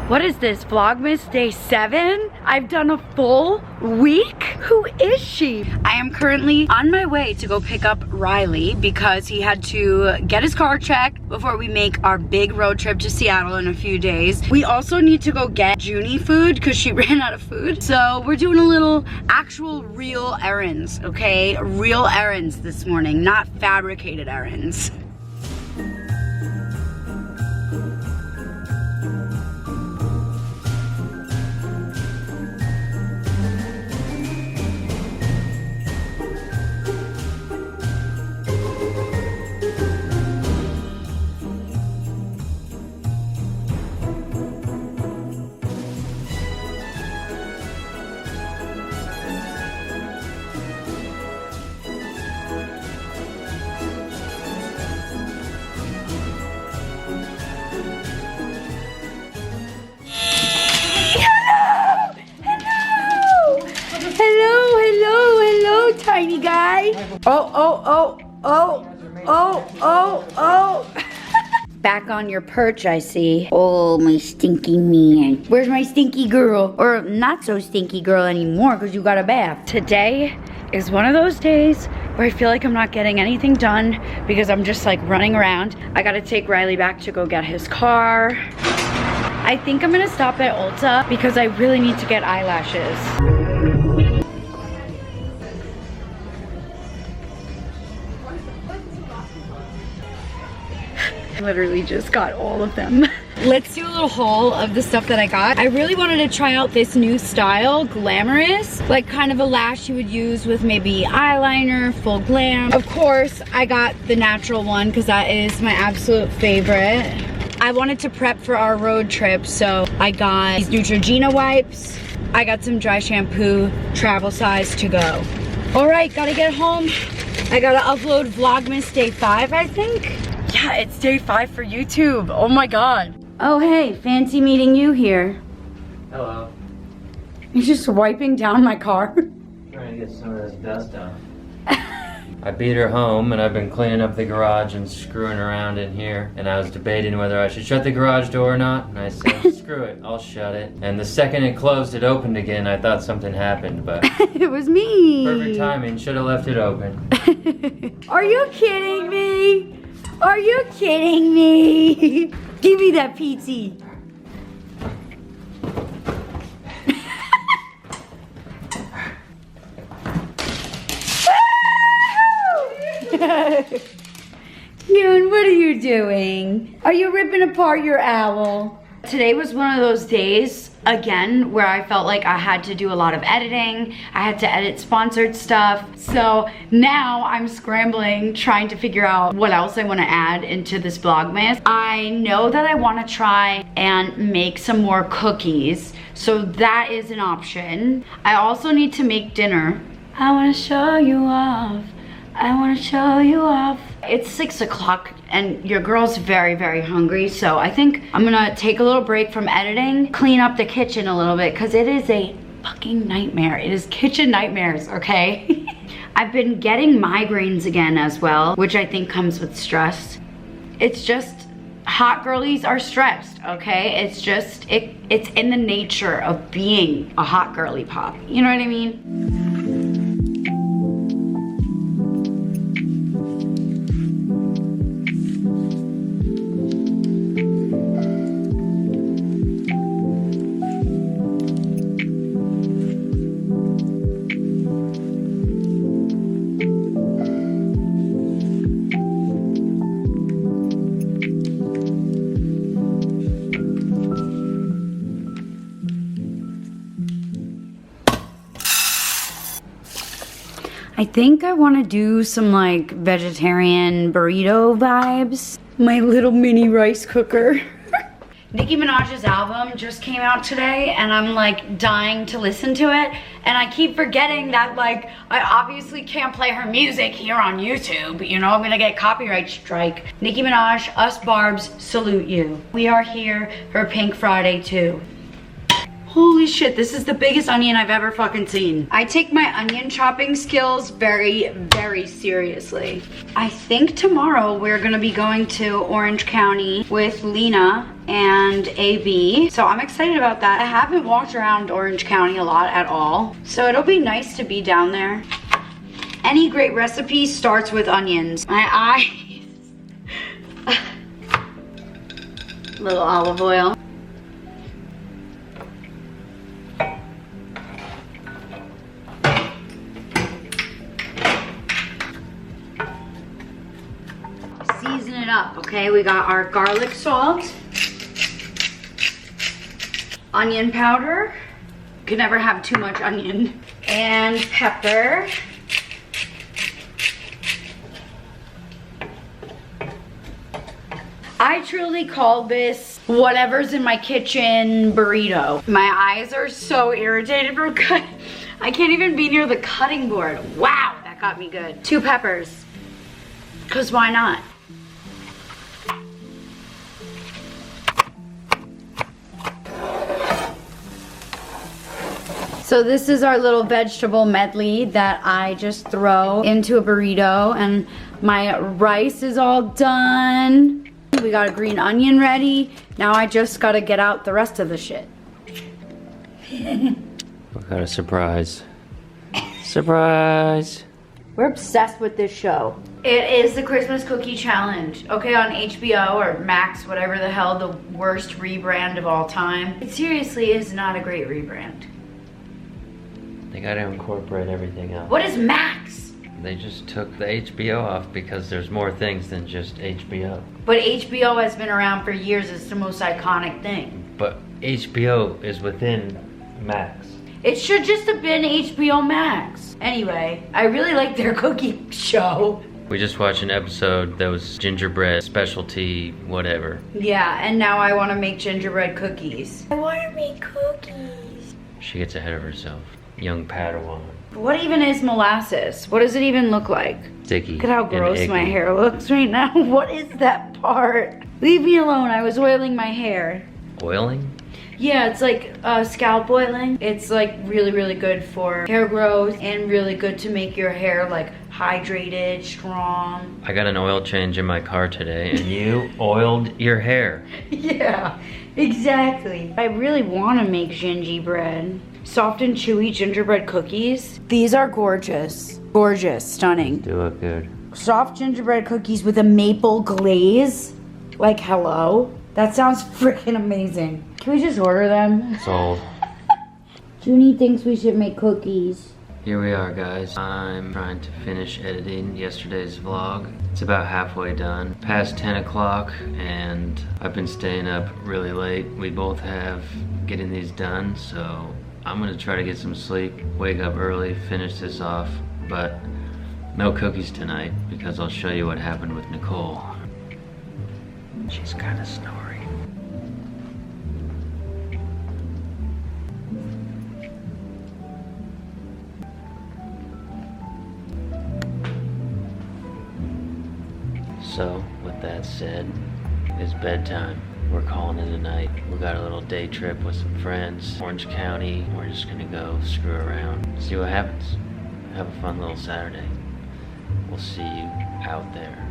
What is this, Vlogmas day 7? I've done a full week? Who is she? I am currently on my way to go pick up Riley because he had to get his car checked before we make our big road trip to Seattle in a few days. We also need to go get Junie food because she ran out of food. So we're doing a little actual real errands, okay? Real errands this morning, not fabricated errands. Tiny guy. Oh. Back on your perch, I see. Oh, my stinky man. Where's my stinky girl? Or not so stinky girl anymore because you got a bath. Today is one of those days where I feel like I'm not getting anything done because I'm just like running around. I gotta take Riley back to go get his car. I think I'm gonna stop at Ulta because I really need to get eyelashes. Literally just got all of them. Let's do a little haul of the stuff that I got. I really wanted to try out this new style, glamorous, like kind of a lash you would use with maybe eyeliner, full glam. Of course, I got the natural one because that is my absolute favorite. I wanted to prep for our road trip, so I got these Neutrogena wipes. I got some dry shampoo, travel size to go. All right, gotta get home. I gotta upload Vlogmas day 5, I think. Yeah, it's day 5 for YouTube. Oh my God. Oh, hey, fancy meeting you here. Hello. You're just wiping down my car. Trying to get some of this dust off. I beat her home and I've been cleaning up the garage and screwing around in here. And I was debating whether I should shut the garage door or not. And I said, screw it, I'll shut it. And the second it closed, it opened again. I thought something happened, but it was me. Perfect timing, should have left it open. Are you kidding me? Are you kidding me? Give me that PT. Noon, what are you doing? Are you ripping apart your owl? Today was one of those days, again, where I felt like I had to do a lot of editing. I had to edit sponsored stuff. So now I'm scrambling, trying to figure out what else I want to add into this Vlogmas. I know that I want to try and make some more cookies. So that is an option. I also need to make dinner. I want to show you off. I want to show you off. It's 6 o'clock and your girl's very, very hungry. So I think I'm gonna take a little break from editing, clean up the kitchen a little bit because it is a fucking nightmare. It is kitchen nightmares, okay? I've been getting migraines again as well, which I think comes with stress. It's just, hot girlies are stressed, okay? It's just, it's in the nature of being a hot girly pop. You know what I mean? I think I want to do some like vegetarian burrito vibes. My little mini rice cooker. Nicki Minaj's album just came out today and I'm like dying to listen to it. And I keep forgetting that like, I obviously can't play her music here on YouTube. You know, I'm gonna get copyright strike. Nicki Minaj, us Barbs, salute you. We are here for Pink Friday too. Holy shit, this is the biggest onion I've ever fucking seen. I take my onion chopping skills very, very seriously. I think tomorrow we're gonna be going to Orange County with Lena and AB. So I'm excited about that. I haven't walked around Orange County a lot at all. So it'll be nice to be down there. Any great recipe starts with onions. My eyes. Little olive oil. Season it up, okay? We got our garlic salt, onion powder. You can never have too much onion. And pepper. I truly call this whatever's in my kitchen burrito. My eyes are so irritated from cut. I can't even be near the cutting board. Wow, that got me good. 2 peppers, because why not? So this is our little vegetable medley that I just throw into a burrito, and my rice is all done. We got a green onion ready. Now I just gotta get out the rest of the shit. We got a surprise. Surprise! We're obsessed with this show. It is the Christmas Cookie Challenge. Okay, on HBO or Max, whatever the hell, the worst rebrand of all time. It seriously is not a great rebrand. They gotta incorporate everything else. What is Max? They just took the HBO off because there's more things than just HBO. But HBO has been around for years. It's the most iconic thing. But HBO is within Max. It should just have been HBO Max. Anyway, I really like their cookie show. We just watched an episode that was gingerbread, specialty, whatever. Yeah, and now I want to make gingerbread cookies. I want to make cookies. She gets ahead of herself. Young Padawan. What even is molasses? What does it even look like? Sticky. Look at how gross my hair looks right now. What is that part? Leave me alone. I was oiling my hair. Oiling? Yeah, it's like scalp oiling. It's like really, really good for hair growth and really good to make your hair like hydrated, strong. I got an oil change in my car today and you oiled your hair. Yeah, exactly. I really want to make gingerbread. Soft and chewy gingerbread cookies. These are gorgeous. Gorgeous, stunning. Do look good. Soft gingerbread cookies with a maple glaze. Like, hello? That sounds freaking amazing. Can we just order them? Sold. Junie thinks we should make cookies. Here we are, guys. I'm trying to finish editing yesterday's vlog. It's about halfway done. Past 10 o'clock, and I've been staying up really late. We both have getting these done, so I'm gonna try to get some sleep, wake up early, finish this off, but no cookies tonight because I'll show you what happened with Nicole. She's kind of snoring. So, with that said, it's bedtime. We're calling it a night. We got a little day trip with some friends, Orange County. We're just gonna go screw around, see what happens. Have a fun little Saturday. We'll see you out there.